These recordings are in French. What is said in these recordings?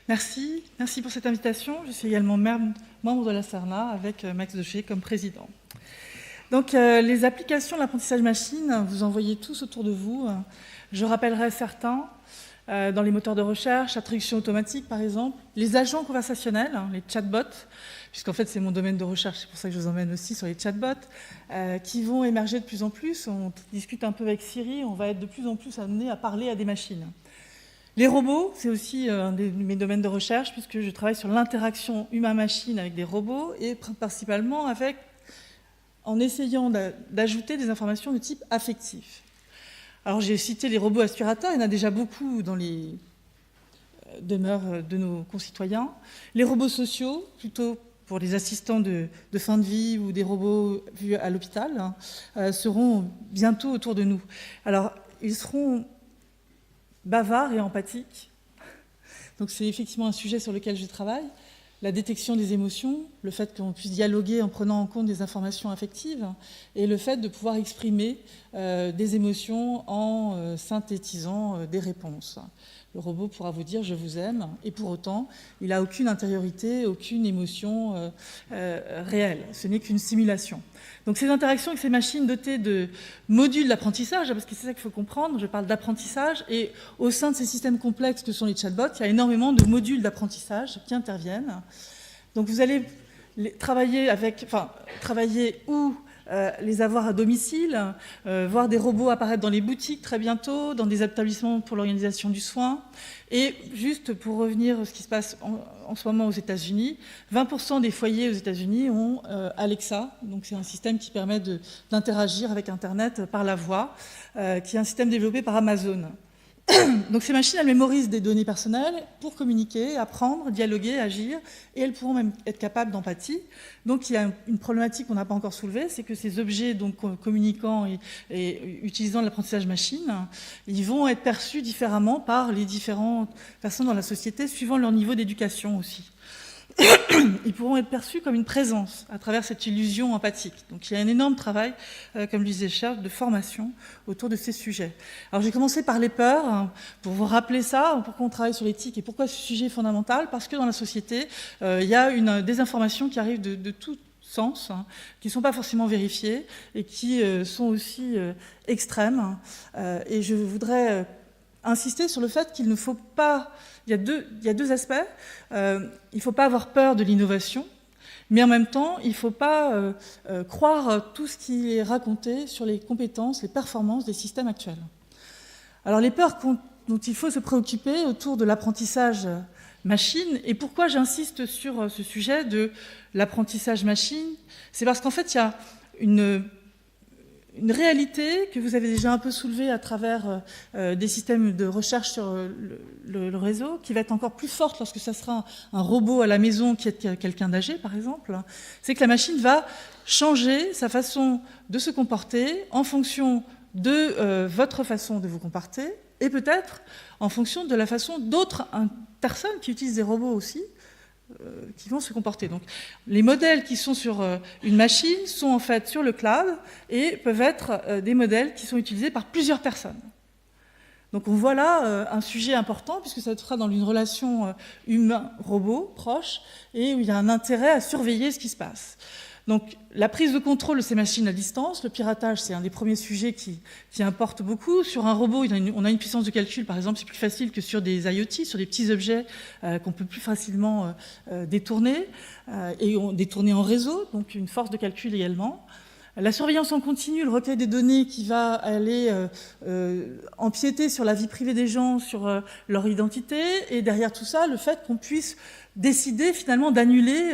Merci pour cette invitation. Je suis également membre de la CERNA avec Max Decher comme président. Donc, les applications de l'apprentissage machine, vous en voyez tous autour de vous. Je rappellerai certains dans les moteurs de recherche, la traduction automatique par exemple, les agents conversationnels, les chatbots, puisqu'en fait c'est mon domaine de recherche, c'est pour ça que je vous emmène aussi sur les chatbots, qui vont émerger de plus en plus. On discute un peu avec Siri, on va être de plus en plus amené à parler à des machines. Les robots, c'est aussi un de mes domaines de recherche, puisque je travaille sur l'interaction humain-machine avec des robots, et principalement en essayant d'ajouter des informations de type affectif. Alors j'ai cité les robots aspirateurs, il y en a déjà beaucoup dans les demeures de nos concitoyens. Les robots sociaux, plutôt pour les assistants de fin de vie ou des robots vus à l'hôpital, seront bientôt autour de nous. Alors ils seront bavards et empathiques. Donc c'est effectivement un sujet sur lequel je travaille. La détection des émotions, le fait qu'on puisse dialoguer en prenant en compte des informations affectives et le fait de pouvoir exprimer des émotions en synthétisant des réponses. Le robot pourra vous dire « je vous aime » et pour autant, il n'a aucune intériorité, aucune émotion réelle. Ce n'est qu'une simulation. Donc ces interactions avec ces machines dotées de modules d'apprentissage, parce que c'est ça qu'il faut comprendre, je parle d'apprentissage, et au sein de ces systèmes complexes que sont les chatbots, il y a énormément de modules d'apprentissage qui interviennent. Donc vous allez travailler ou les avoir à domicile, voir des robots apparaître dans les boutiques très bientôt, dans des établissements pour l'organisation du soin. Et juste pour revenir à ce qui se passe en ce moment aux États-Unis, 20% des foyers aux États-Unis ont Alexa, donc c'est un système qui permet d'interagir avec Internet par la voix, qui est un système développé par Amazon. Donc ces machines, elles mémorisent des données personnelles pour communiquer, apprendre, dialoguer, agir, et elles pourront même être capables d'empathie. Donc il y a une problématique qu'on n'a pas encore soulevée, c'est que ces objets donc, communiquant et utilisant l'apprentissage machine, ils vont être perçus différemment par les différentes personnes dans la société, suivant leur niveau d'éducation aussi. Ils pourront être perçus comme une présence à travers cette illusion empathique. Donc il y a un énorme travail, comme le disait Charles, de formation autour de ces sujets. Alors j'ai commencé par les peurs, pour vous rappeler ça, pourquoi on travaille sur l'éthique et pourquoi ce sujet est fondamental, parce que dans la société, il y a des informations qui arrivent de tout sens, qui ne sont pas forcément vérifiées et qui sont aussi extrêmes. Et je voudrais insister sur le fait qu'il ne faut pas... Il y a deux aspects. Il ne faut pas avoir peur de l'innovation, mais en même temps, il ne faut pas croire tout ce qui est raconté sur les compétences, les performances des systèmes actuels. Alors les peurs dont il faut se préoccuper autour de l'apprentissage machine, et pourquoi j'insiste sur ce sujet de l'apprentissage machine, c'est parce qu'en fait, il y a une réalité que vous avez déjà un peu soulevée à travers des systèmes de recherche sur le réseau, qui va être encore plus forte lorsque ça sera un robot à la maison qui est quelqu'un d'âgé, par exemple, c'est que la machine va changer sa façon de se comporter en fonction de votre façon de vous comporter, et peut-être en fonction de la façon d'autres personnes qui utilisent des robots aussi, qui vont se comporter. Donc, les modèles qui sont sur une machine sont en fait sur le cloud et peuvent être des modèles qui sont utilisés par plusieurs personnes. Donc, on voit là un sujet important puisque ça sera dans une relation humain-robot proche et où il y a un intérêt à surveiller ce qui se passe. Donc, la prise de contrôle de ces machines à distance, le piratage, c'est un des premiers sujets qui importe beaucoup. Sur un robot, on a une puissance de calcul, par exemple, c'est plus facile que sur des IoT, sur des petits objets qu'on peut plus facilement détourner, et détourner en réseau, donc une force de calcul également. La surveillance en continu, le recueil des données qui va aller empiéter sur la vie privée des gens, sur leur identité, et derrière tout ça, le fait qu'on puisse décider finalement d'annuler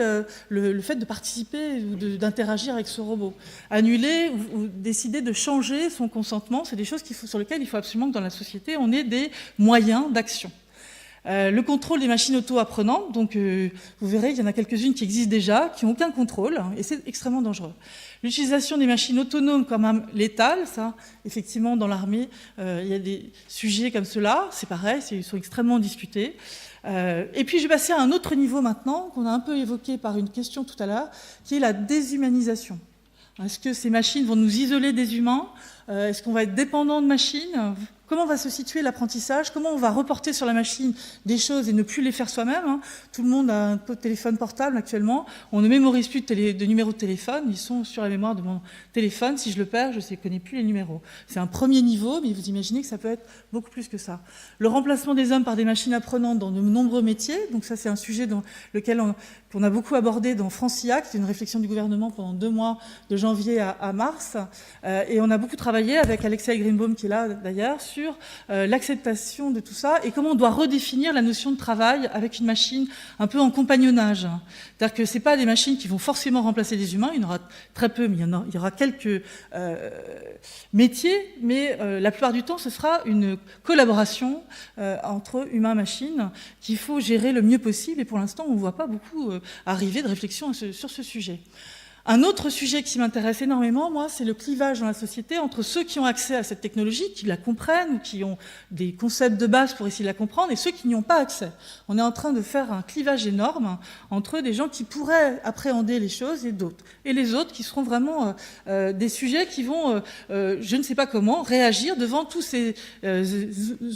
le fait de participer ou d'interagir avec ce robot. Annuler ou décider de changer son consentement, c'est des choses sur lesquelles il faut absolument que dans la société, on ait des moyens d'action. Le contrôle des machines auto-apprenantes, donc vous verrez qu'il y en a quelques-unes qui existent déjà, qui n'ont aucun contrôle, et c'est extrêmement dangereux. L'utilisation des machines autonomes comme arme létale, ça, effectivement, dans l'armée, il y a des sujets comme cela, c'est pareil, ils sont extrêmement discutés. Et puis je vais passer à un autre niveau maintenant, qu'on a un peu évoqué par une question tout à l'heure, qui est la déshumanisation. Est-ce que ces machines vont nous isoler des humains Est-ce qu'on va être dépendant de machines? Comment va se situer l'apprentissage? Comment on va reporter sur la machine des choses et ne plus les faire soi-même, hein? Tout le monde a un téléphone portable actuellement. On ne mémorise plus de numéros de téléphone. Ils sont sur la mémoire de mon téléphone. Si je le perds, je ne connais plus les numéros. C'est un premier niveau, mais vous imaginez que ça peut être beaucoup plus que ça. Le remplacement des hommes par des machines apprenantes dans de nombreux métiers. Donc ça, c'est un sujet dans lequel qu'on a beaucoup abordé dans Francia, qui est une réflexion du gouvernement pendant 2 mois, de janvier à mars. Et on a beaucoup travaillé avec Alexei Greenbaum, qui est là d'ailleurs, sur l'acceptation de tout ça et comment on doit redéfinir la notion de travail avec une machine un peu en compagnonnage. C'est-à-dire que ce n'est pas des machines qui vont forcément remplacer des humains, il y en aura très peu, mais il y aura quelques métiers, mais la plupart du temps, ce sera une collaboration entre humains-machines qu'il faut gérer le mieux possible, et pour l'instant, on ne voit pas beaucoup arriver de réflexion sur ce sujet. Un autre sujet qui m'intéresse énormément, moi, c'est le clivage dans la société entre ceux qui ont accès à cette technologie, qui la comprennent, ou qui ont des concepts de base pour essayer de la comprendre, et ceux qui n'y ont pas accès. On est en train de faire un clivage énorme entre des gens qui pourraient appréhender les choses et d'autres. Et les autres qui seront vraiment des sujets qui vont, je ne sais pas comment, réagir devant tous ces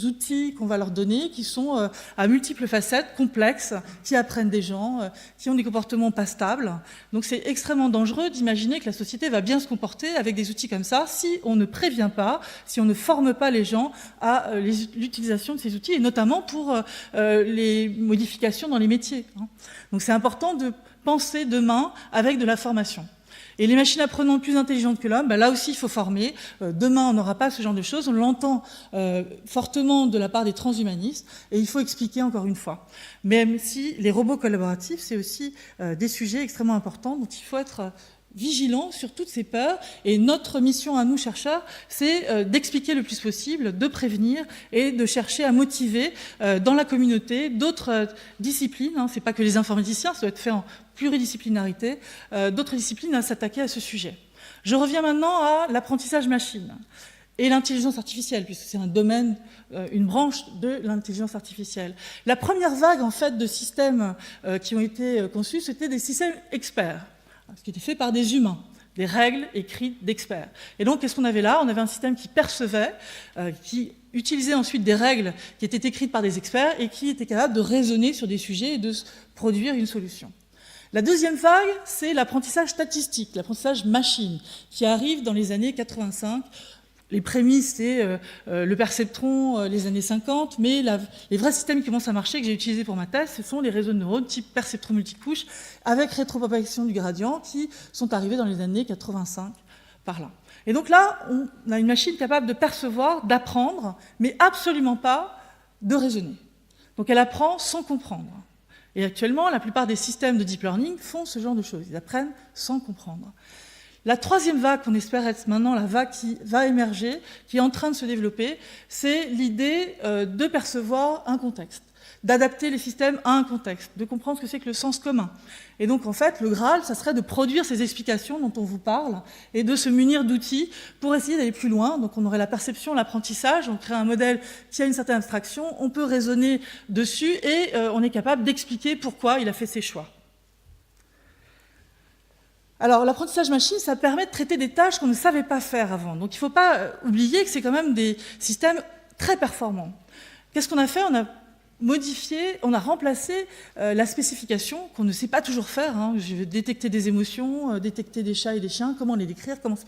outils qu'on va leur donner, qui sont à multiples facettes, complexes, qui apprennent des gens, qui ont des comportements pas stables. Donc c'est extrêmement dangereux d'imaginer que la société va bien se comporter avec des outils comme ça si on ne prévient pas, si on ne forme pas les gens à l'utilisation de ces outils, et notamment pour les modifications dans les métiers. Donc c'est important de penser demain avec de la formation. Et les machines apprenantes plus intelligentes que l'homme, là aussi il faut former. Demain on n'aura pas ce genre de choses, on l'entend fortement de la part des transhumanistes, et il faut expliquer encore une fois. Même si les robots collaboratifs, c'est aussi des sujets extrêmement importants dont il faut être vigilant sur toutes ces peurs, et notre mission à nous, chercheurs, c'est d'expliquer le plus possible, de prévenir et de chercher à motiver dans la communauté d'autres disciplines, c'est pas que les informaticiens, ça doit être fait en pluridisciplinarité, d'autres disciplines à s'attaquer à ce sujet. Je reviens maintenant à l'apprentissage machine et l'intelligence artificielle, puisque c'est un domaine, une branche de l'intelligence artificielle. La première vague, en fait, de systèmes qui ont été conçus, c'était des systèmes experts, ce qui était fait par des humains, des règles écrites d'experts. Et donc, qu'est-ce qu'on avait là? On avait un système qui percevait, qui utilisait ensuite des règles qui étaient écrites par des experts et qui était capable de raisonner sur des sujets et de produire une solution. La deuxième vague, c'est l'apprentissage statistique, l'apprentissage machine, qui arrive dans les années 85. Les prémices, c'est le perceptron, les années 50, mais les vrais systèmes qui commencent à marcher, que j'ai utilisés pour ma thèse, ce sont les réseaux de neurones type perceptron multicouche, avec rétropropagation du gradient, qui sont arrivés dans les années 85, par là. Et donc là, on a une machine capable de percevoir, d'apprendre, mais absolument pas de raisonner. Donc elle apprend sans comprendre. Et actuellement, la plupart des systèmes de deep learning font ce genre de choses. Ils apprennent sans comprendre. La troisième vague, qu'on espère être maintenant la vague qui va émerger, qui est en train de se développer, c'est l'idée de percevoir un contexte, d'adapter les systèmes à un contexte, de comprendre ce que c'est que le sens commun. Et donc, en fait, le Graal, ça serait de produire ces explications dont on vous parle et de se munir d'outils pour essayer d'aller plus loin. Donc, on aurait la perception, l'apprentissage, on crée un modèle qui a une certaine abstraction, on peut raisonner dessus et on est capable d'expliquer pourquoi il a fait ses choix. Alors, l'apprentissage machine, ça permet de traiter des tâches qu'on ne savait pas faire avant. Donc, il ne faut pas oublier que c'est quand même des systèmes très performants. Qu'est-ce qu'on a fait? On a modifié, on a remplacé la spécification qu'on ne sait pas toujours faire. Je vais détecter des émotions, détecter des chats et des chiens, comment les décrire, comment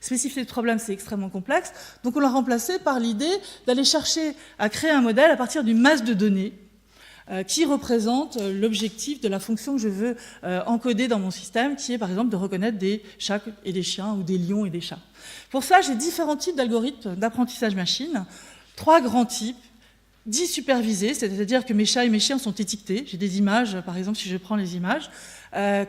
spécifier le problème, c'est extrêmement complexe. Donc, on l'a remplacé par l'idée d'aller chercher à créer un modèle à partir d'une masse de données qui représente l'objectif de la fonction que je veux encoder dans mon système, qui est par exemple de reconnaître des chats et des chiens ou des lions et des chats. Pour ça, j'ai différents types d'algorithmes d'apprentissage machine, 3 grands types. 10 supervisés, c'est-à-dire que mes chats et mes chiens sont étiquetés. J'ai des images, par exemple, si je prends les images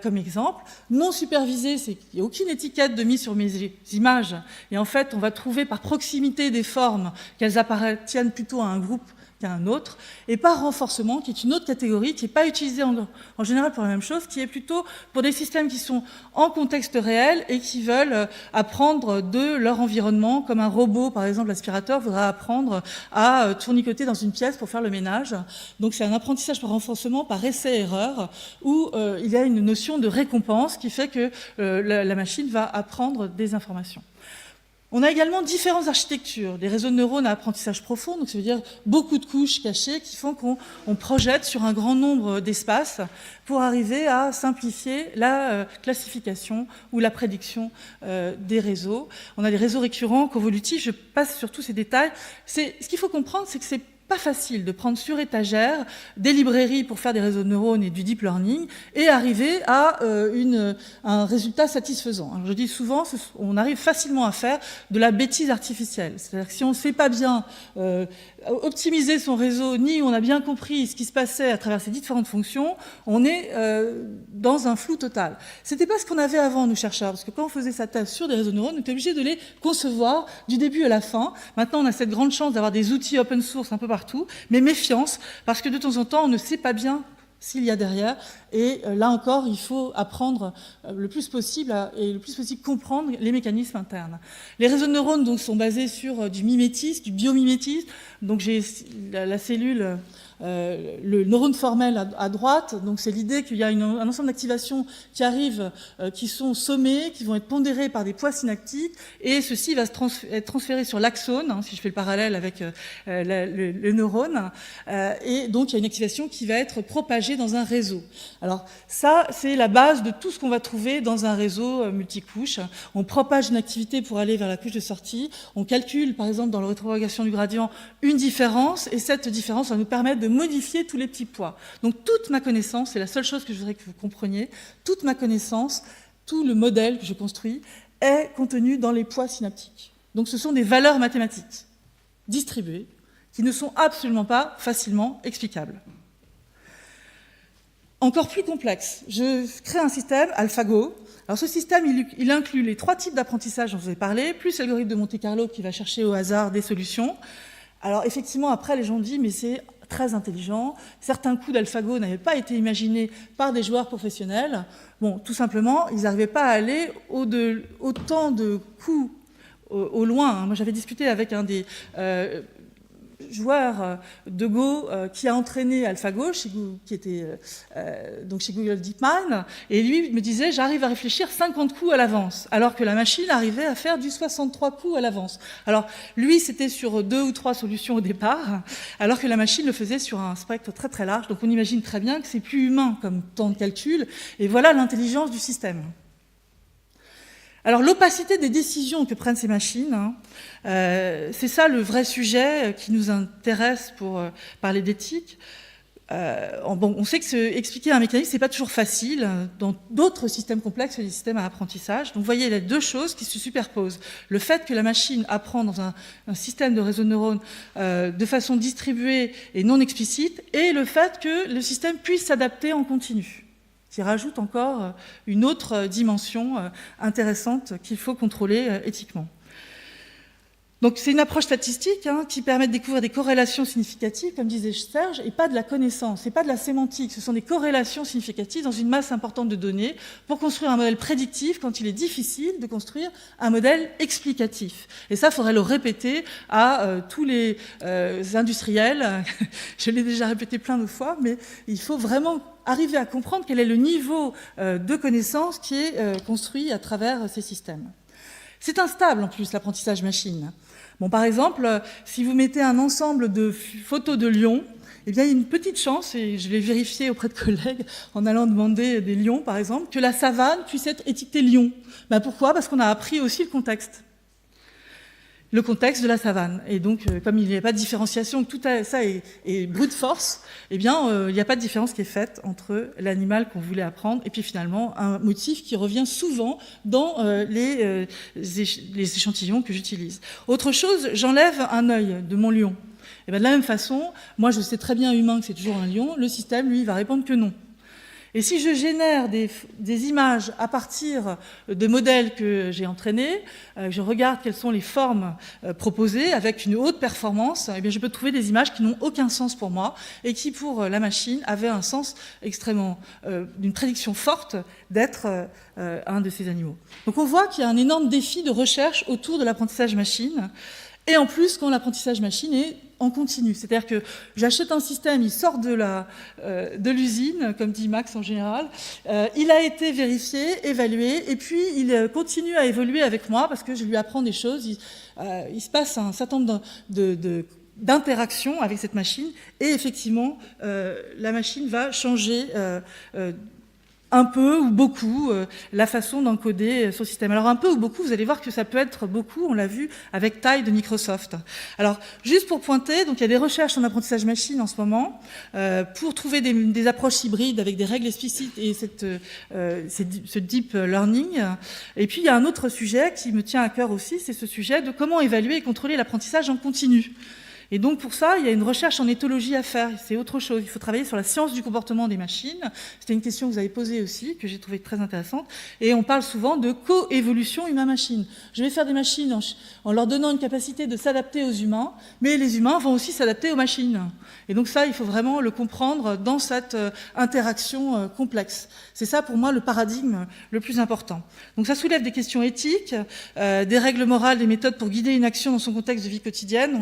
comme exemple. Non supervisés, c'est qu'il n'y a aucune étiquette de mise sur mes images. Et en fait, on va trouver par proximité des formes qu'elles appartiennent plutôt à un groupe qu'à un autre, et par renforcement, qui est une autre catégorie, qui n'est pas utilisée en général pour la même chose, qui est plutôt pour des systèmes qui sont en contexte réel et qui veulent apprendre de leur environnement, comme un robot, par exemple l'aspirateur, voudra apprendre à tournicoter dans une pièce pour faire le ménage. Donc c'est un apprentissage par renforcement, par essai-erreur, où il y a une notion de récompense qui fait que la machine va apprendre des informations. On a également différentes architectures, des réseaux de neurones à apprentissage profond, donc ça veut dire beaucoup de couches cachées qui font qu'on projette sur un grand nombre d'espaces pour arriver à simplifier la classification ou la prédiction des réseaux. On a des réseaux récurrents, convolutifs, je passe sur tous ces détails. Ce qu'il faut comprendre, c'est que c'est pas facile de prendre sur étagère des librairies pour faire des réseaux de neurones et du deep learning et arriver à un résultat satisfaisant. Alors je dis souvent, on arrive facilement à faire de la bêtise artificielle. C'est-à-dire que si on ne sait pas bien optimiser son réseau, ni on a bien compris ce qui se passait à travers ces différentes fonctions, on est dans un flou total. C'était pas ce qu'on avait avant, nous chercheurs, parce que quand on faisait sa thèse sur des réseaux de neurones, on était obligé de les concevoir du début à la fin. Maintenant, on a cette grande chance d'avoir des outils open source un peu partout, mais méfiance, parce que de temps en temps, on ne sait pas bien s'il y a derrière. Et là encore, il faut apprendre le plus possible et le plus possible comprendre les mécanismes internes. Les réseaux de neurones donc, sont basés sur du mimétisme, du biomimétisme. Donc j'ai la cellule, le neurone formel à droite. Donc c'est l'idée qu'il y a un ensemble d'activations qui arrivent, qui sont sommées, qui vont être pondérées par des poids synaptiques. Et ceci va être transféré sur l'axone, hein, si je fais le parallèle avec le neurone. Et donc il y a une activation qui va être propagée dans un réseau. Alors ça, c'est la base de tout ce qu'on va trouver dans un réseau multicouche. On propage une activité pour aller vers la couche de sortie. On calcule, par exemple, dans la rétropropagation du gradient, une différence, et cette différence va nous permettre de modifier tous les petits poids. Donc toute ma connaissance, c'est la seule chose que je voudrais que vous compreniez, toute ma connaissance, tout le modèle que je construis est contenu dans les poids synaptiques. Donc ce sont des valeurs mathématiques distribuées qui ne sont absolument pas facilement explicables. Encore plus complexe, je crée un système AlphaGo. Alors ce système, il inclut les 3 types d'apprentissage dont je vous ai parlé, plus l'algorithme de Monte-Carlo qui va chercher au hasard des solutions. Alors effectivement, après, les gens disent, mais c'est très intelligent. Certains coups d'AlphaGo n'avaient pas été imaginés par des joueurs professionnels. Bon, tout simplement, ils n'arrivaient pas à aller autant de coups au loin. Moi, j'avais discuté avec un des joueur de Go qui a entraîné AlphaGo, qui était donc chez Google DeepMind, et lui me disait j'arrive à réfléchir 50 coups à l'avance, alors que la machine arrivait à faire du 63 coups à l'avance. Alors lui c'était sur 2 ou 3 solutions au départ, alors que la machine le faisait sur un spectre très très large. Donc on imagine très bien que c'est plus humain comme temps de calcul, et voilà l'intelligence du système. Alors l'opacité des décisions que prennent ces machines, hein, c'est ça le vrai sujet qui nous intéresse pour parler d'éthique. Bon, on sait que expliquer un mécanisme, c'est pas toujours facile dans d'autres systèmes complexes, les systèmes à apprentissage. Donc vous voyez, il y a 2 choses qui se superposent. Le fait que la machine apprend dans un système de réseau de neurones de façon distribuée et non explicite, et le fait que le système puisse s'adapter en continu, qui rajoute encore une autre dimension intéressante qu'il faut contrôler éthiquement. Donc c'est une approche statistique qui permet de découvrir des corrélations significatives, comme disait Serge, et pas de la connaissance, et pas de la sémantique. Ce sont des corrélations significatives dans une masse importante de données pour construire un modèle prédictif quand il est difficile de construire un modèle explicatif. Et ça, il faudrait le répéter à tous les industriels. Je l'ai déjà répété plein de fois, mais il faut vraiment arriver à comprendre quel est le niveau de connaissance qui est construit à travers ces systèmes. C'est instable en plus l'apprentissage machine. Bon, par exemple, si vous mettez un ensemble de photos de lions, eh bien, il y a une petite chance, et je l'ai vérifié auprès de collègues en allant demander des lions, par exemple, que la savane puisse être étiquetée lion. Ben, pourquoi ? Parce qu'on a appris aussi le contexte de la savane. Et donc, comme il n'y a pas de différenciation, tout ça est brute force, eh bien, il n'y a pas de différence qui est faite entre l'animal qu'on voulait apprendre et puis finalement un motif qui revient souvent dans les échantillons que j'utilise. Autre chose, j'enlève un œil de mon lion. Et bien, de la même façon, moi, je sais très bien humain que c'est toujours un lion, le système, lui, va répondre que non. Et si je génère des images à partir de modèles que j'ai entraînés, je regarde quelles sont les formes proposées avec une haute performance, eh bien je peux trouver des images qui n'ont aucun sens pour moi et qui, pour la machine, avaient un sens extrêmement, d'une prédiction forte d'être un de ces animaux. Donc on voit qu'il y a un énorme défi de recherche autour de l'apprentissage machine. Et en plus, quand l'apprentissage machine est en continu. C'est-à-dire que j'achète un système, il sort de l'usine, comme dit Max en général, il a été vérifié, évalué, et puis il continue à évoluer avec moi parce que je lui apprends des choses. Il se passe un certain nombre d'interactions avec cette machine, et effectivement, la machine va changer un peu ou beaucoup la façon d'encoder son système. Alors un peu ou beaucoup, vous allez voir que ça peut être beaucoup, on l'a vu avec Tile de Microsoft. Alors juste pour pointer, donc il y a des recherches en apprentissage machine en ce moment pour trouver des approches hybrides avec des règles explicites et ce deep learning. Et puis il y a un autre sujet qui me tient à cœur aussi, c'est ce sujet de comment évaluer et contrôler l'apprentissage en continu. Et donc pour ça, il y a une recherche en éthologie à faire, c'est autre chose. Il faut travailler sur la science du comportement des machines. C'était une question que vous avez posée aussi, que j'ai trouvée très intéressante. Et on parle souvent de coévolution humain-machine. Je vais faire des machines en leur donnant une capacité de s'adapter aux humains, mais les humains vont aussi s'adapter aux machines. Et donc ça, il faut vraiment le comprendre dans cette interaction complexe. C'est ça pour moi le paradigme le plus important. Donc ça soulève des questions éthiques, des règles morales, des méthodes pour guider une action dans son contexte de vie quotidienne.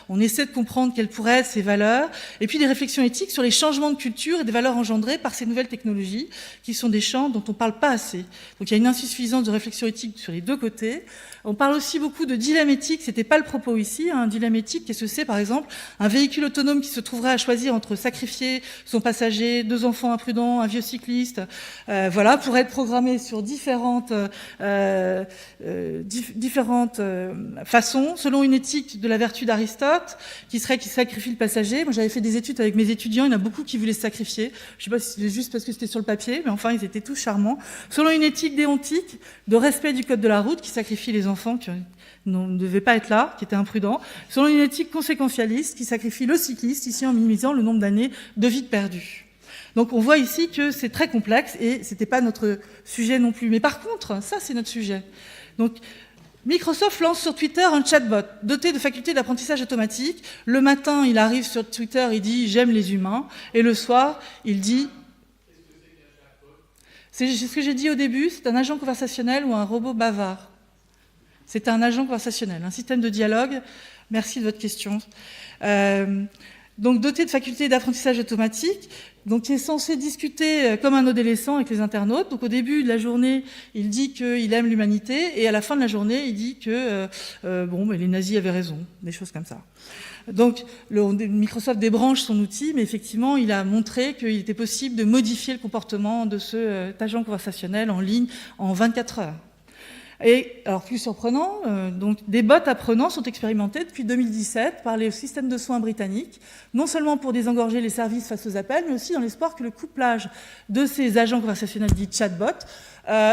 On essaie de comprendre quelles pourraient être ces valeurs, et puis des réflexions éthiques sur les changements de culture et des valeurs engendrées par ces nouvelles technologies, qui sont des champs dont on ne parle pas assez. Donc il y a une insuffisance de réflexion éthique sur les deux côtés. On parle aussi beaucoup de dilemme éthique, c'était pas le propos ici, un dilemme éthique, qu'est-ce que c'est par exemple un véhicule autonome qui se trouverait à choisir entre sacrifier son passager, 2 enfants imprudents, un vieux cycliste, voilà, pour être programmé sur différentes façons, selon une éthique de la vertu d'Aristote, qui serait qu'il sacrifie le passager. Moi j'avais fait des études avec mes étudiants, il y en a beaucoup qui voulaient se sacrifier, je sais pas si c'était juste parce que c'était sur le papier, mais enfin ils étaient tous charmants, selon une éthique déontique de respect du code de la route, qui sacrifie les enfants qui ne devaient pas être là, qui étaient imprudents, selon une éthique conséquentialiste qui sacrifie le cycliste, ici en minimisant le nombre d'années de vie perdue. Donc on voit ici que c'est très complexe et c'était pas notre sujet non plus. Mais par contre, ça c'est notre sujet. Donc Microsoft lance sur Twitter un chatbot doté de facultés d'apprentissage automatique. Le matin, il arrive sur Twitter, il dit « j'aime les humains » et le soir, il dit... C'est ce que j'ai dit au début, c'est un agent conversationnel ou un robot bavard. C'est un agent conversationnel, un système de dialogue. Merci de votre question. Donc doté de facultés d'apprentissage automatique, donc qui est censé discuter comme un adolescent avec les internautes. Donc au début de la journée, il dit qu'il aime l'humanité, et à la fin de la journée, il dit que les nazis avaient raison, des choses comme ça. Donc Microsoft débranche son outil, mais effectivement, il a montré qu'il était possible de modifier le comportement de cet agent conversationnel en ligne en 24 heures. Et alors plus surprenant, donc des bots apprenants sont expérimentés depuis 2017 par les systèmes de soins britanniques, non seulement pour désengorger les services face aux appels, mais aussi dans l'espoir que le couplage de ces agents conversationnels dits chatbots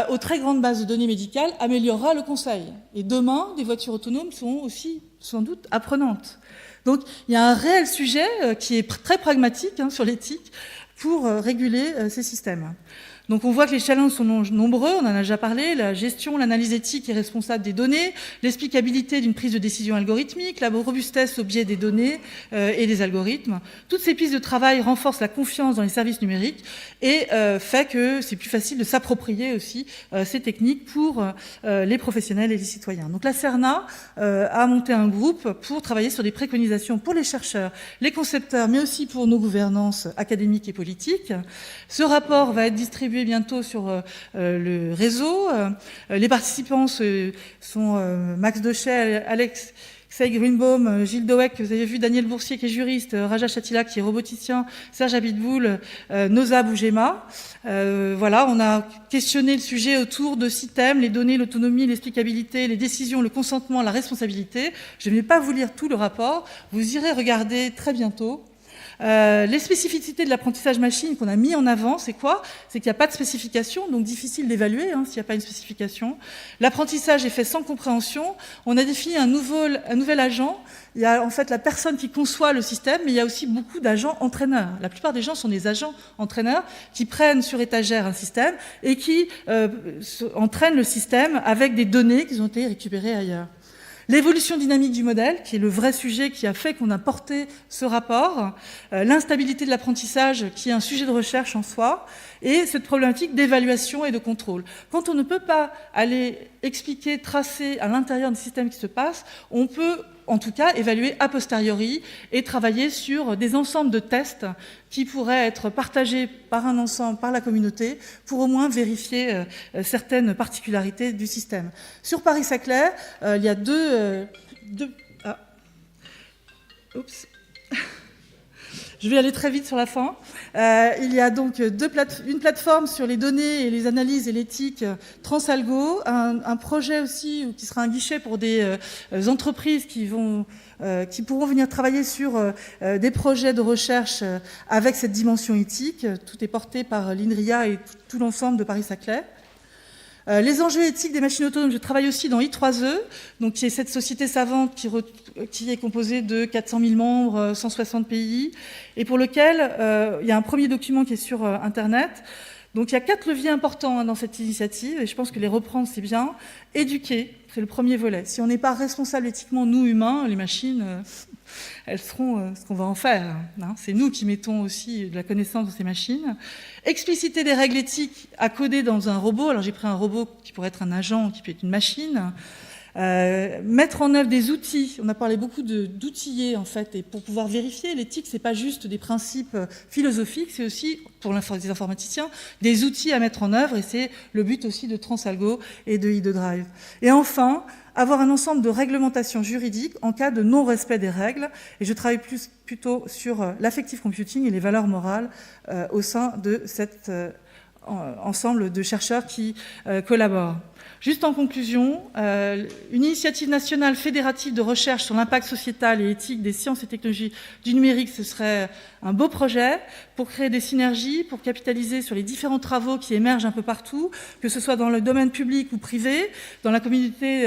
aux très grandes bases de données médicales améliorera le conseil. Et demain, des voitures autonomes seront aussi sans doute apprenantes. Donc il y a un réel sujet qui est très pragmatique sur l'éthique pour réguler ces systèmes. Donc on voit que les challenges sont nombreux, on en a déjà parlé, la gestion, l'analyse éthique et responsable des données, l'explicabilité d'une prise de décision algorithmique, la robustesse au biais des données et des algorithmes. Toutes ces pistes de travail renforcent la confiance dans les services numériques et fait que c'est plus facile de s'approprier aussi ces techniques pour les professionnels et les citoyens. Donc la CERNA a monté un groupe pour travailler sur des préconisations pour les chercheurs, les concepteurs, mais aussi pour nos gouvernances académiques et politiques. Ce rapport va être distribué bientôt sur le réseau. Les participants sont Max Dochet, Alex Greenbaum, Gilles Doweck, que vous avez vu, Daniel Boursier qui est juriste, Raja Chatila qui est roboticien, Serge Abitboul, Noza Bougema. Voilà, on a questionné le sujet autour de 6 thèmes, les données, l'autonomie, l'explicabilité, les décisions, le consentement, la responsabilité. Je ne vais pas vous lire tout le rapport, vous irez regarder très bientôt. Les spécificités de l'apprentissage machine qu'on a mis en avant, c'est quoi? C'est qu'il n'y a pas de spécification, donc difficile d'évaluer s'il n'y a pas une spécification. L'apprentissage est fait sans compréhension. On a défini un nouvel agent. Il y a en fait la personne qui conçoit le système, mais il y a aussi beaucoup d'agents entraîneurs. La plupart des gens sont des agents entraîneurs qui prennent sur étagère un système et qui entraînent le système avec des données qui ont été récupérées ailleurs. L'évolution dynamique du modèle, qui est le vrai sujet qui a fait qu'on a porté ce rapport, l'instabilité de l'apprentissage, qui est un sujet de recherche en soi, et cette problématique d'évaluation et de contrôle. Quand on ne peut pas aller expliquer, tracer à l'intérieur des systèmes qui se passent, on peut en tout cas évaluer a posteriori et travailler sur des ensembles de tests qui pourraient être partagés par un ensemble, par la communauté, pour au moins vérifier certaines particularités du système. Sur Paris-Saclay, il y a oups. Je vais aller très vite sur la fin. Il y a donc une plateforme sur les données et les analyses et l'éthique Transalgo, un projet aussi qui sera un guichet pour des entreprises qui pourront venir travailler sur des projets de recherche avec cette dimension éthique. Tout est porté par l'INRIA et tout l'ensemble de Paris-Saclay. Les enjeux éthiques des machines autonomes, je travaille aussi dans I3E, donc qui est cette société savante qui est composée de 400 000 membres, 160 pays, et pour lequel il y a un premier document qui est sur Internet. Donc il y a 4 leviers importants dans cette initiative, et je pense que les reprendre, c'est bien. Éduquer, c'est le premier volet. Si on n'est pas responsable éthiquement, nous, humains, les machines, elles seront ce qu'on va en faire. C'est nous qui mettons aussi de la connaissance dans ces machines. Expliciter des règles éthiques à coder dans un robot. Alors j'ai pris un robot qui pourrait être un agent, qui peut être une machine. Mettre en œuvre des outils. On a parlé beaucoup d'outiller, en fait, et pour pouvoir vérifier, l'éthique, c'est pas juste des principes philosophiques, c'est aussi, pour les informaticiens, des outils à mettre en œuvre, et c'est le but aussi de Transalgo et de I2Drive. Et enfin, avoir un ensemble de réglementations juridiques en cas de non-respect des règles, et je travaille plutôt sur l'affective computing et les valeurs morales au sein de cet ensemble de chercheurs qui collaborent. Juste en conclusion, une initiative nationale fédérative de recherche sur l'impact sociétal et éthique des sciences et technologies du numérique, ce serait un beau projet pour créer des synergies, pour capitaliser sur les différents travaux qui émergent un peu partout, que ce soit dans le domaine public ou privé, dans la communauté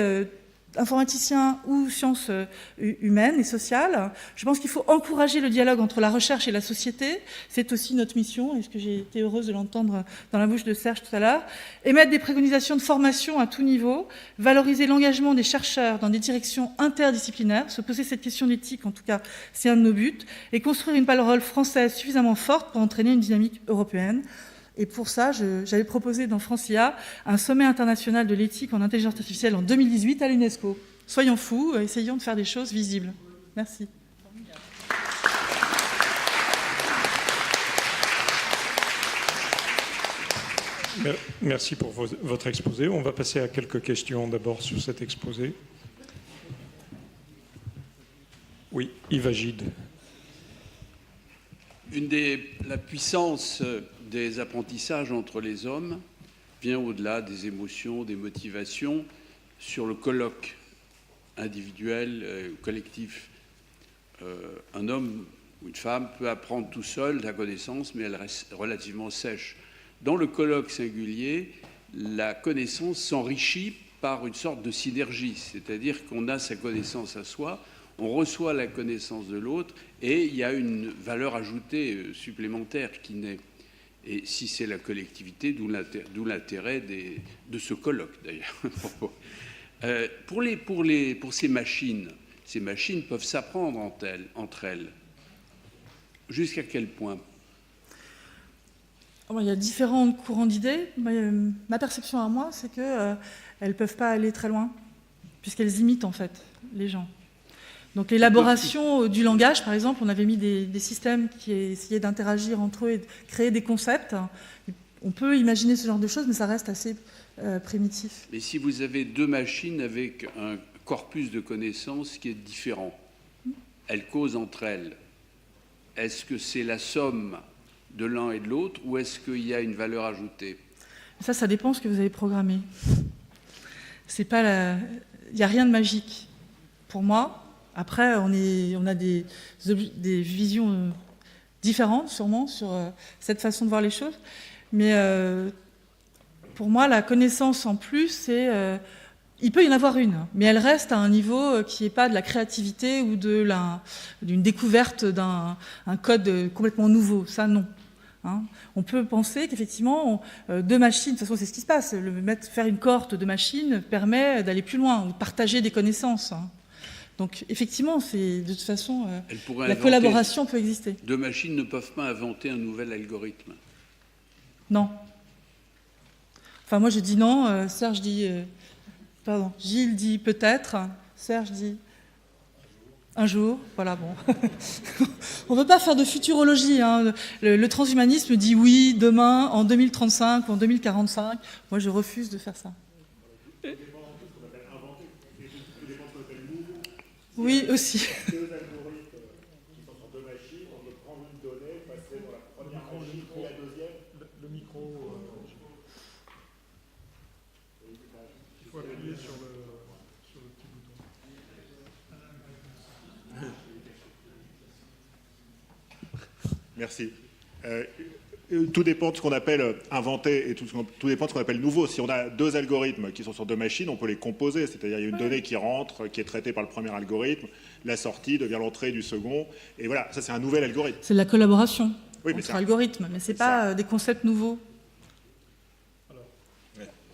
informaticiens ou sciences humaines et sociales. Je pense qu'il faut encourager le dialogue entre la recherche et la société. C'est aussi notre mission, et ce que j'ai été heureuse de l'entendre dans la bouche de Serge tout à l'heure. Émettre des préconisations de formation à tout niveau, valoriser l'engagement des chercheurs dans des directions interdisciplinaires, se poser cette question d'éthique, en tout cas, c'est un de nos buts, et construire une parole française suffisamment forte pour entraîner une dynamique européenne. Et pour ça, j'avais proposé dans Francia un sommet international de l'éthique en intelligence artificielle en 2018 à l'UNESCO. Soyons fous, essayons de faire des choses visibles. Merci. Merci pour votre exposé. On va passer à quelques questions d'abord sur cet exposé. Oui, Yves Agide. La puissance des apprentissages entre les hommes vient au-delà des émotions, des motivations, sur le colloque individuel, collectif. Un homme ou une femme peut apprendre tout seul la connaissance, mais elle reste relativement sèche. Dans le colloque singulier, la connaissance s'enrichit par une sorte de synergie, c'est-à-dire qu'on a sa connaissance à soi, on reçoit la connaissance de l'autre, et il y a une valeur ajoutée supplémentaire qui naît. Et si c'est la collectivité, d'où l'intérêt de ce colloque, d'ailleurs. Pour ces machines peuvent s'apprendre entre elles. Jusqu'à quel point? Il y a différents courants d'idées. Ma perception à moi, c'est qu'elles ne peuvent pas aller très loin, puisqu'elles imitent, en fait, les gens. Donc l'élaboration du langage, par exemple, on avait mis des systèmes qui essayaient d'interagir entre eux et de créer des concepts. On peut imaginer ce genre de choses, mais ça reste assez primitif. Mais si vous avez deux machines avec un corpus de connaissances qui est différent, elles causent entre elles, est-ce que c'est la somme de l'un et de l'autre, ou est-ce qu'il y a une valeur ajoutée? Ça dépend de ce que vous avez programmé. Il n'y a rien de magique. Pour moi, après, on a des visions différentes, sûrement, sur cette façon de voir les choses. Mais pour moi, la connaissance en plus, il peut y en avoir une, mais elle reste à un niveau qui n'est pas de la créativité ou d'une découverte d'un code complètement nouveau. Ça, non. On peut penser qu'effectivement, deux machines, de toute façon, c'est ce qui se passe. Faire une cohorte de machines permet d'aller plus loin, ou de partager des connaissances. Donc, effectivement, de toute façon, la collaboration peut exister. Deux machines ne peuvent pas inventer un nouvel algorithme. Non. Enfin, moi, je dis non. Serge dit... Gilles dit peut-être. Serge dit... un jour, voilà, bon. On ne veut pas faire de futurologie, hein. Le transhumanisme dit oui, demain, en 2035 ou en 2045. Moi, je refuse de faire ça. Oui, aussi. Il faut appuyer sur le petit bouton. Merci. Tout dépend de ce qu'on appelle inventé et tout dépend de ce qu'on appelle nouveau. Si on a deux algorithmes qui sont sur deux machines, on peut les composer. C'est-à-dire il y a une donnée qui rentre, qui est traitée par le premier algorithme, la sortie devient l'entrée du second. Et voilà, ça c'est un nouvel algorithme. C'est de la collaboration entre algorithmes, mais ce n'est pas des concepts nouveaux. Alors,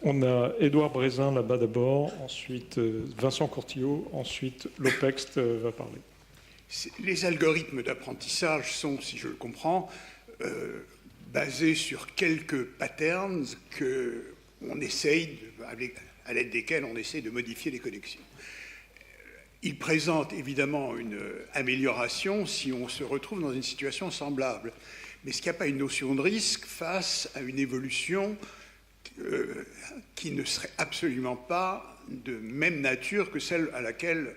on a Édouard Brézin là-bas d'abord, ensuite Vincent Courtillot, ensuite Lopext va parler. Les algorithmes d'apprentissage sont, si je le comprends, basés sur quelques patterns à l'aide desquels on essaie de modifier les connexions. Ils présentent évidemment une amélioration si on se retrouve dans une situation semblable. Mais est-ce qu'il n'y a pas une notion de risque face à une évolution qui ne serait absolument pas de même nature que celle à laquelle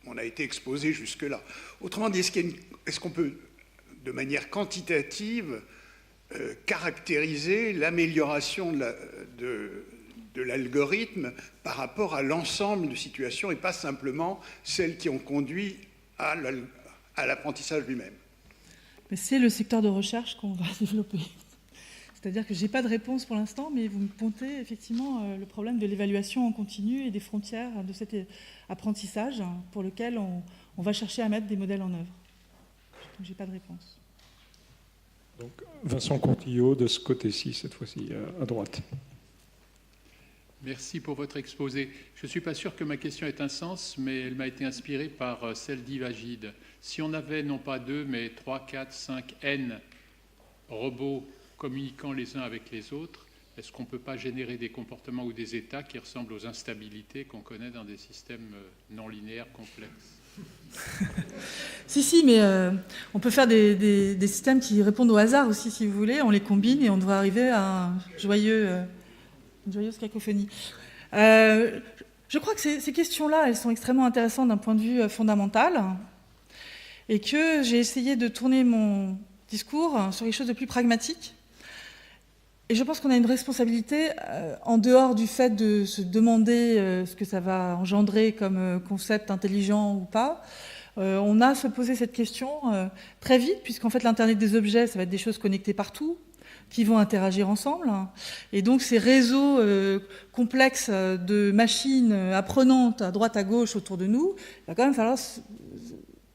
on a été exposé jusque-là? Autrement dit, est-ce qu'on peut, de manière quantitative, caractériser l'amélioration de l'algorithme par rapport à l'ensemble de situations et pas simplement celles qui ont conduit à l'apprentissage lui-même? Mais c'est le secteur de recherche qu'on va développer. C'est-à-dire que je n'ai pas de réponse pour l'instant, mais vous me pointez effectivement le problème de l'évaluation en continu et des frontières de cet apprentissage pour lequel on va chercher à mettre des modèles en œuvre. Donc je n'ai pas de réponse. Donc Vincent Courtillot de ce côté-ci, cette fois-ci, à droite. Merci pour votre exposé. Je ne suis pas sûr que ma question ait un sens, mais elle m'a été inspirée par celle d'Yves Agide. Si on avait non pas 2, mais 3, 4, 5, N robots communiquant les uns avec les autres, est-ce qu'on ne peut pas générer des comportements ou des états qui ressemblent aux instabilités qu'on connaît dans des systèmes non linéaires complexes? Si, mais on peut faire des systèmes qui répondent au hasard aussi, si vous voulez. On les combine et on devrait arriver à une joyeuse cacophonie. Je crois que ces questions-là, elles sont extrêmement intéressantes d'un point de vue fondamental et que j'ai essayé de tourner mon discours sur quelque chose de plus pragmatique. Et je pense qu'on a une responsabilité, en dehors du fait de se demander ce que ça va engendrer comme concept intelligent ou pas. On a à se poser cette question très vite, puisqu'en fait l'Internet des objets, ça va être des choses connectées partout, qui vont interagir ensemble. Et donc ces réseaux complexes de machines apprenantes à droite à gauche autour de nous, il va quand même falloir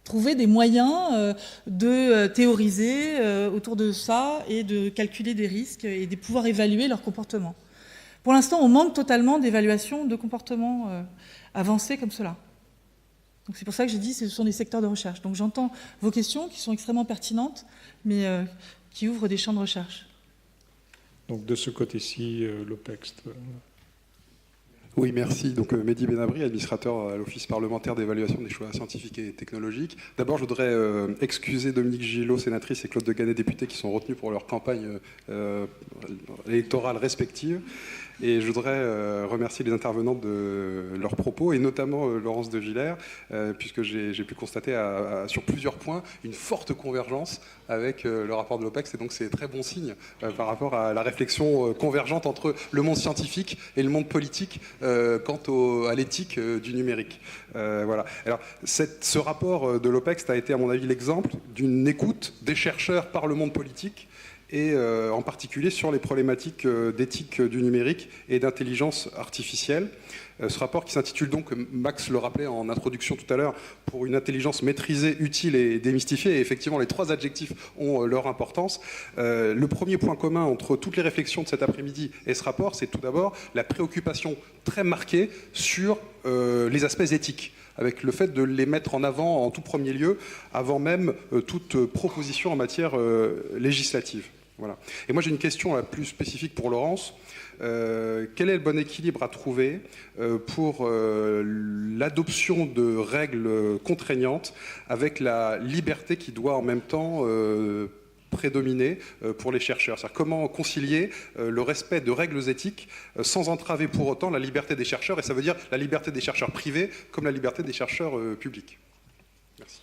trouver des moyens de théoriser autour de ça et de calculer des risques et de pouvoir évaluer leur comportement. Pour l'instant, on manque totalement d'évaluation de comportements avancés comme cela. Donc c'est pour ça que j'ai dit que ce sont des secteurs de recherche. Donc j'entends vos questions qui sont extrêmement pertinentes, mais qui ouvrent des champs de recherche. Donc de ce côté-ci, Lopext. Oui, merci. Donc Mehdi Benabri, administrateur à l'Office parlementaire d'évaluation des choix scientifiques et technologiques. D'abord, je voudrais excuser Dominique Gillot, sénatrice, et Claude Deganet, député, qui sont retenus pour leur campagne électorale respective. Et je voudrais remercier les intervenants de leurs propos, et notamment Laurence de Villers, puisque j'ai pu constater sur plusieurs points une forte convergence avec le rapport de l'OPEX, et donc c'est très bon signe par rapport à la réflexion convergente entre le monde scientifique et le monde politique quant à l'éthique du numérique. Voilà. Alors, ce rapport de l'OPEX a été, à mon avis, l'exemple d'une écoute des chercheurs par le monde politique, et en particulier sur les problématiques d'éthique du numérique et d'intelligence artificielle. Ce rapport qui s'intitule donc, Max le rappelait en introduction tout à l'heure, pour une intelligence maîtrisée, utile et démystifiée. Et effectivement, les trois adjectifs ont leur importance. Le premier point commun entre toutes les réflexions de cet après-midi et ce rapport, c'est tout d'abord la préoccupation très marquée sur les aspects éthiques, avec le fait de les mettre en avant en tout premier lieu, avant même toute proposition en matière législative. Voilà. Et moi j'ai une question plus spécifique pour Laurence. Quel est le bon équilibre à trouver pour l'adoption de règles contraignantes avec la liberté qui doit en même temps prédominer pour les chercheurs? C'est-à-dire comment concilier le respect de règles éthiques sans entraver pour autant la liberté des chercheurs, et ça veut dire la liberté des chercheurs privés comme la liberté des chercheurs publics. Merci.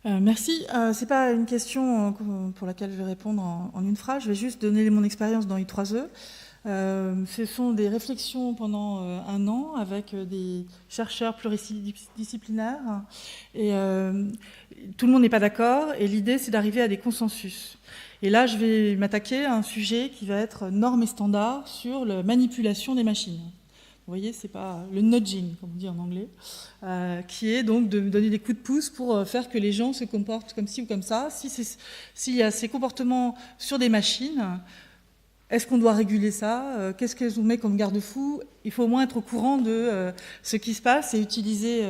Merci. Ce n'est pas une question pour laquelle je vais répondre en une phrase. Je vais juste donner mon expérience dans I3E. Ce sont des réflexions pendant un an avec des chercheurs pluridisciplinaires. Et tout le monde n'est pas d'accord. Et l'idée, c'est d'arriver à des consensus. Et là, je vais m'attaquer à un sujet qui va être normes et standards sur la manipulation des machines. Vous voyez, c'est pas le nudging, comme on dit en anglais, qui est donc de donner des coups de pouce pour faire que les gens se comportent comme ci ou comme ça. S'il y a ces comportements sur des machines, est-ce qu'on doit réguler ça? Qu'est-ce qu'elles nous met comme garde-fou? Il faut au moins être au courant de ce qui se passe et utiliser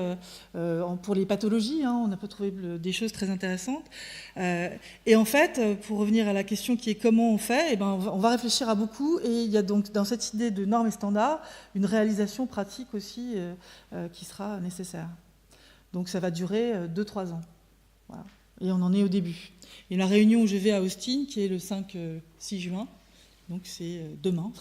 pour les pathologies. On a pas trouvé des choses très intéressantes. Et en fait, pour revenir à la question qui est comment on fait, on va réfléchir à beaucoup. Et il y a donc dans cette idée de normes et standards une réalisation pratique aussi qui sera nécessaire. Donc ça va durer 2-3 ans. Voilà. Et on en est au début. Et la réunion où je vais à Austin, qui est le 5-6 juin, donc c'est demain,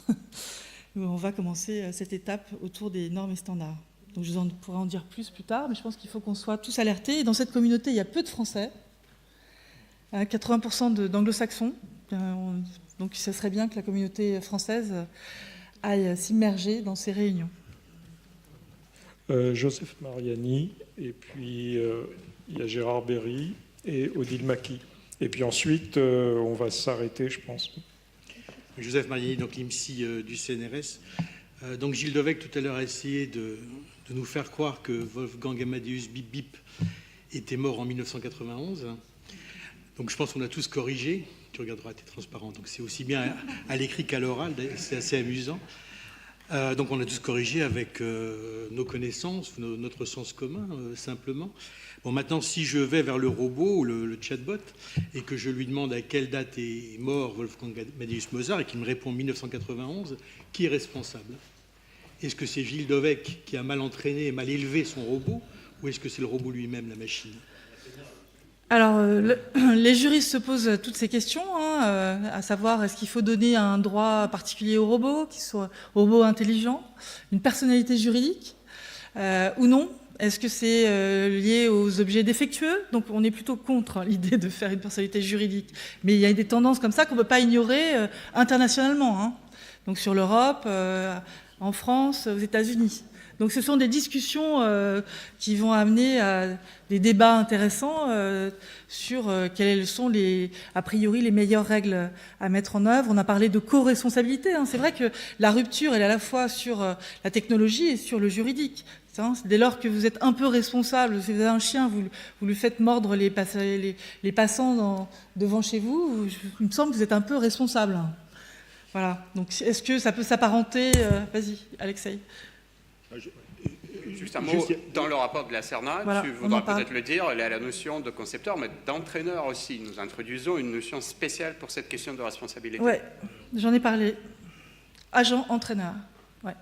on va commencer cette étape autour des normes et standards. Donc je pourrai en dire plus tard, mais je pense qu'il faut qu'on soit tous alertés. Et dans cette communauté, il y a peu de Français, 80% d'anglo-saxons. Donc ce serait bien que la communauté française aille s'immerger dans ces réunions. Joseph Mariani, et puis il y a Gérard Berry et Odile Maki. Et puis ensuite, on va s'arrêter, je pense. Joseph Mariani, donc l'IMSI du CNRS. Donc Gilles Devecq, tout à l'heure, a essayé de nous faire croire que Wolfgang Amadeus Bip Bip était mort en 1991. Donc je pense qu'on a tous corrigé. Tu regarderas, tu es transparent. Donc c'est aussi bien à l'écrit qu'à l'oral, c'est assez amusant. Donc on a tous corrigé avec nos connaissances, notre sens commun, simplement. Bon, maintenant, si je vais vers le robot ou le chatbot et que je lui demande à quelle date est mort Wolfgang Amadeus Mozart et qu'il me répond 1991, qui est responsable? Est-ce que c'est Gilles Devecq qui a mal entraîné et mal élevé son robot, ou est-ce que c'est le robot lui-même, la machine? Alors, les juristes se posent toutes ces questions, à savoir est-ce qu'il faut donner un droit particulier au robot, qu'il soit robot intelligent, une personnalité juridique, ou non? Est-ce que c'est lié aux objets défectueux? Donc on est plutôt contre l'idée de faire une personnalité juridique. Mais il y a des tendances comme ça qu'on ne peut pas ignorer internationalement. Donc sur l'Europe, en France, aux États-Unis. Donc ce sont des discussions qui vont amener à des débats intéressants sur quelles sont a priori les meilleures règles à mettre en œuvre. On a parlé de co-responsabilité. C'est vrai que la rupture, elle est à la fois sur la technologie et sur le juridique. Dès lors que vous êtes un peu responsable, si vous avez un chien, vous lui faites mordre les passants devant chez vous, il me semble que vous êtes un peu responsable. Voilà. Donc est-ce que ça peut s'apparenter Vas-y, Alexei. Juste un mot, dans le rapport de la CERNA, voilà, tu voudras peut-être le dire, il y a la notion de concepteur, mais d'entraîneur aussi. Nous introduisons une notion spéciale pour cette question de responsabilité. Oui, j'en ai parlé. Agent, entraîneur. Ouais.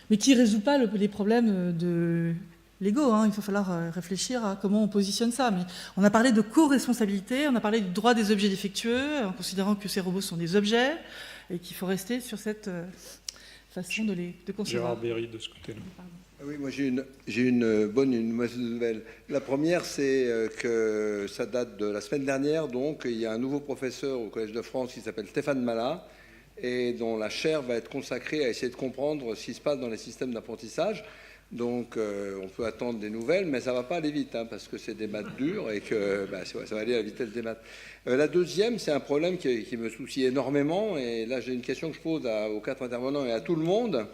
Mais qui ne résout pas les problèmes de l'ego. Il va falloir réfléchir à comment on positionne ça. Mais on a parlé de co-responsabilité, on a parlé du droit des objets défectueux, en considérant que ces robots sont des objets, et qu'il faut rester sur cette façon de concevoir. Gérard Berry, de ce côté-là. Oui, moi j'ai une bonne et une mauvaise nouvelle. La première, c'est que ça date de la semaine dernière. Donc, il y a un nouveau professeur au Collège de France qui s'appelle Stéphane Mallat, et dont la chaire va être consacrée à essayer de comprendre ce qui se passe dans les systèmes d'apprentissage. Donc on peut attendre des nouvelles, mais ça ne va pas aller vite, parce que c'est des maths dures et que ça va aller à la vitesse des maths. La deuxième, c'est un problème qui me soucie énormément, et là j'ai une question que je pose aux 4 intervenants et à tout le monde.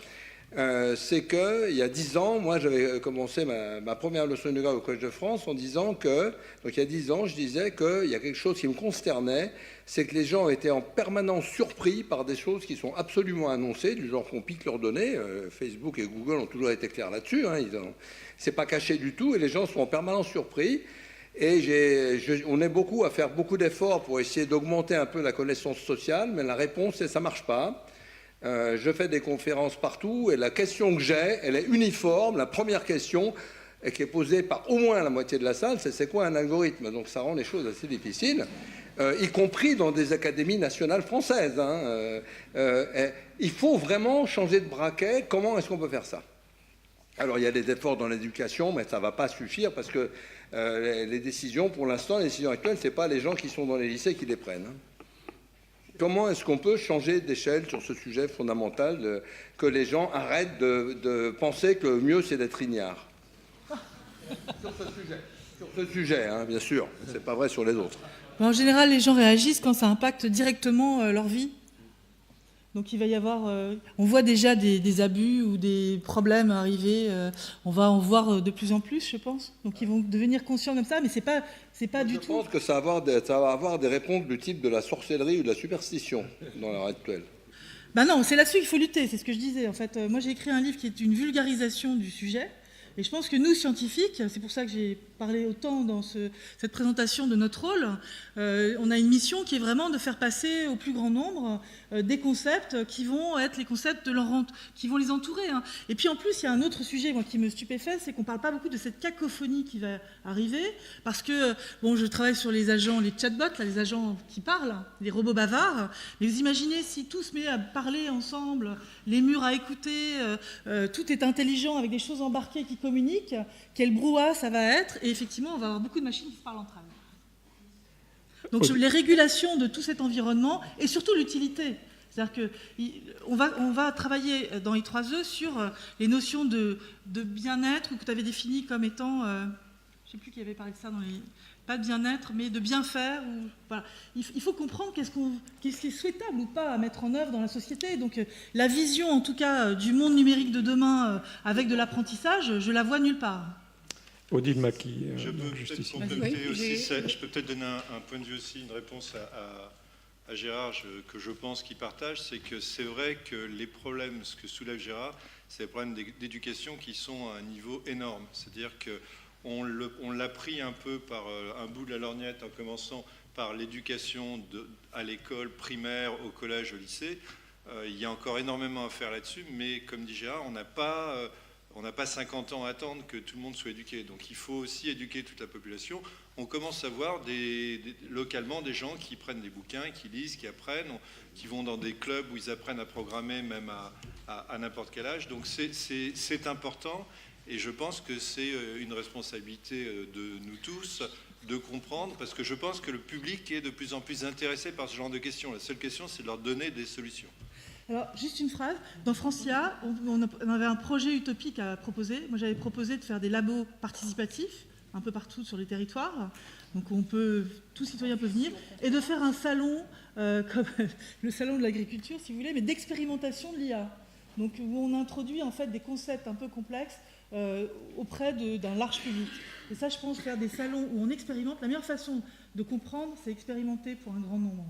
C'est qu'il y a 10 ans, moi j'avais commencé ma première leçon de yoga au Collège de France en disant que, donc il y a 10 ans, je disais qu'il y a quelque chose qui me consternait, c'est que les gens étaient en permanence surpris par des choses qui sont absolument annoncées, du genre qu'on pique leurs données. Facebook et Google ont toujours été clairs là-dessus, c'est pas caché du tout, et les gens sont en permanence surpris. Et on est beaucoup à faire beaucoup d'efforts pour essayer d'augmenter un peu la connaissance sociale, mais la réponse est ça ne marche pas. Je fais des conférences partout et la question que j'ai, elle est uniforme. La première question, et qui est posée par au moins la moitié de la salle, c'est quoi un algorithme? Donc ça rend les choses assez difficiles, y compris dans des académies nationales françaises. Il faut vraiment changer de braquet. Comment est-ce qu'on peut faire ça? Alors il y a des efforts dans l'éducation, mais ça ne va pas suffire parce que les décisions, pour l'instant, les décisions actuelles, ce n'est pas les gens qui sont dans les lycées qui les prennent. Comment est-ce qu'on peut changer d'échelle sur ce sujet fondamental, que les gens arrêtent de penser que le mieux c'est d'être ignare? Sur ce sujet, bien sûr, c'est pas vrai sur les autres. En général, les gens réagissent quand ça impacte directement leur vie. Donc il va y avoir, on voit déjà des abus ou des problèmes arriver, on va en voir de plus en plus, je pense. Donc ils vont devenir conscients comme ça, mais c'est pas du tout. Je pense que ça va avoir des réponses du type de la sorcellerie ou de la superstition dans l'heure actuelle. Ben non, c'est là-dessus qu'il faut lutter, c'est ce que je disais. En fait, moi j'ai écrit un livre qui est une vulgarisation du sujet. Et je pense que nous, scientifiques, c'est pour ça que j'ai parlé autant dans cette présentation de notre rôle, on a une mission qui est vraiment de faire passer au plus grand nombre des concepts qui vont être les concepts qui vont les entourer. Et puis en plus, il y a un autre sujet moi, qui me stupéfait, c'est qu'on ne parle pas beaucoup de cette cacophonie qui va arriver, parce que, bon, je travaille sur les agents, les chatbots, là, les agents qui parlent, les robots bavards, mais vous imaginez si tout se met à parler ensemble, les murs à écouter, tout est intelligent avec des choses embarquées qui communiquent, quel brouhaha ça va être, et effectivement, on va avoir beaucoup de machines qui se parlent entre elles. Donc les régulations de tout cet environnement, et surtout l'utilité. C'est-à-dire qu'on va travailler dans I3E sur les notions de bien-être, ou que tu avais défini comme étant, je ne sais plus qui avait parlé de ça, pas de bien-être, mais de bien faire. Voilà. Il faut comprendre qu'est-ce qui est souhaitable ou pas à mettre en œuvre dans la société. Donc la vision, en tout cas, du monde numérique de demain avec de l'apprentissage, je la vois nulle part. Odile Maquis, je peux peut-être compléter aussi, je peux peut-être donner un point de vue aussi, une réponse à Gérard que je pense qu'il partage, c'est que c'est vrai que les problèmes, ce que soulève Gérard, c'est des problèmes d'éducation qui sont à un niveau énorme. C'est-à-dire qu'on l'a pris un peu par un bout de la lorgnette en commençant par l'éducation à l'école primaire, au collège, au lycée. Il y a encore énormément à faire là-dessus, mais comme dit Gérard, on n'a pas 50 ans à attendre que tout le monde soit éduqué. Donc il faut aussi éduquer toute la population. On commence à voir localement des gens qui prennent des bouquins, qui lisent, qui apprennent, qui vont dans des clubs où ils apprennent à programmer même à n'importe quel âge. Donc c'est important et je pense que c'est une responsabilité de nous tous de comprendre, parce que je pense que le public est de plus en plus intéressé par ce genre de questions. La seule question, c'est de leur donner des solutions. Alors, juste une phrase. Dans Francia, on avait un projet utopique à proposer. Moi, j'avais proposé de faire des labos participatifs, un peu partout sur les territoires. Donc, tout citoyen peut venir. Et de faire un salon, comme le salon de l'agriculture, si vous voulez, mais d'expérimentation de l'IA. Donc, où on introduit, en fait, des concepts un peu complexes auprès d'un large public. Et ça, je pense, faire des salons où on expérimente, la meilleure façon de comprendre, c'est expérimenter pour un grand nombre.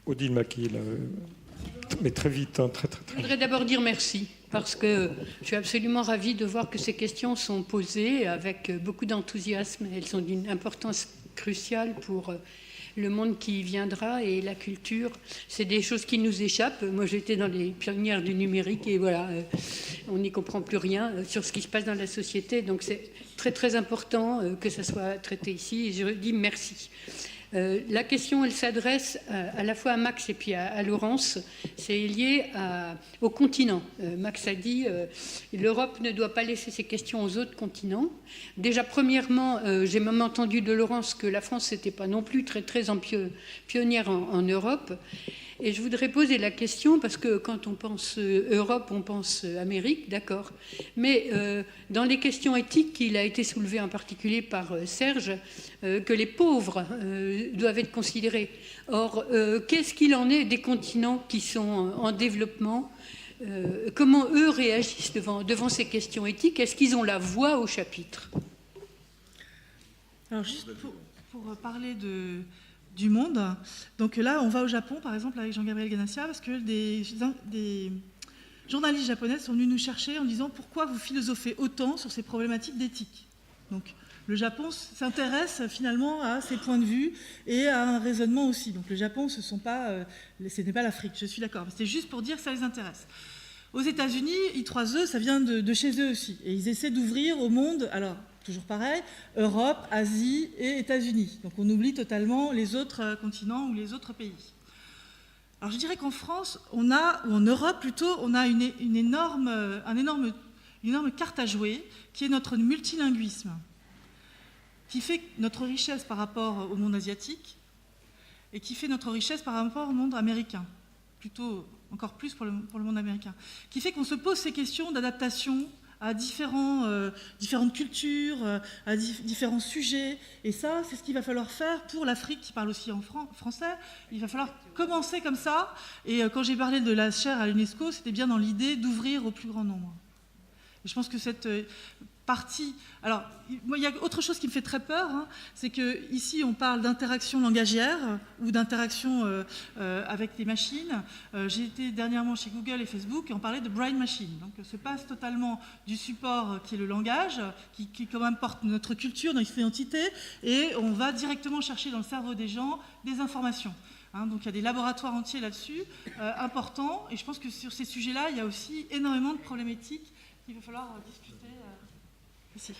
Odile Maquis, là, mais très vite, très. Je voudrais d'abord dire merci, parce que je suis absolument ravie de voir que ces questions sont posées avec beaucoup d'enthousiasme. Elles sont d'une importance cruciale pour le monde qui viendra, et la culture, c'est des choses qui nous échappent. Moi, j'étais dans les pionnières du numérique, et voilà, on n'y comprend plus rien sur ce qui se passe dans la société. Donc c'est très très important que ça soit traité ici, et je dis merci. La question, elle s'adresse à la fois à Max et puis à Laurence. C'est lié au continent. Max a dit l'Europe ne doit pas laisser ses questions aux autres continents. Déjà, premièrement, j'ai même entendu de Laurence que la France n'était pas non plus très pionnière en Europe. Et je voudrais poser la question, parce que quand on pense Europe, on pense Amérique, d'accord. Mais dans les questions éthiques, il a été soulevé en particulier par Serge, que les pauvres doivent être considérés. Or, qu'est-ce qu'il en est des continents qui sont en développement? Comment eux réagissent devant ces questions éthiques? Est-ce qu'ils ont la voix au chapitre? Alors, juste pour parler du monde. Donc là, on va au Japon, par exemple, avec Jean-Gabriel Ganassia, parce que des journalistes japonais sont venus nous chercher en disant « Pourquoi vous philosophez autant sur ces problématiques d'éthique ?» Donc, Le Japon s'intéresse finalement à ces points de vue et à un raisonnement aussi. Donc le Japon, ce n'est pas l'Afrique, je suis d'accord. C'est juste pour dire que ça les intéresse. Aux États-Unis, I3E, ça vient de chez eux aussi. Et ils essaient d'ouvrir au monde, alors toujours pareil, Europe, Asie et États-Unis. Donc on oublie totalement les autres continents ou les autres pays. Alors je dirais qu'en France, ou en Europe plutôt, on a une énorme carte à jouer, qui est notre multilinguisme, qui fait notre richesse par rapport au monde asiatique et qui fait notre richesse par rapport au monde américain, plutôt encore plus pour le monde américain, qui fait qu'on se pose ces questions d'adaptation à différentes cultures, à différents sujets. Et ça, c'est ce qu'il va falloir faire pour l'Afrique, qui parle aussi en français. Il va falloir commencer comme ça. Et quand j'ai parlé de la chaire à l'UNESCO, c'était bien dans l'idée d'ouvrir au plus grand nombre. Et je pense que cette partie... Alors, moi, il y a autre chose qui me fait très peur, hein, c'est qu'ici, on parle d'interaction langagière ou d'interaction avec des machines. J'ai été dernièrement chez Google et Facebook et on parlait de brain machine. Donc, se passe totalement du support qui est le langage, qui quand même porte notre culture, notre identité, et on va directement chercher dans le cerveau des gens des informations. Hein, donc, il y a des laboratoires entiers là-dessus, importants. Et je pense que sur ces sujets-là, il y a aussi énormément de problématiques qu'il va falloir discuter ici.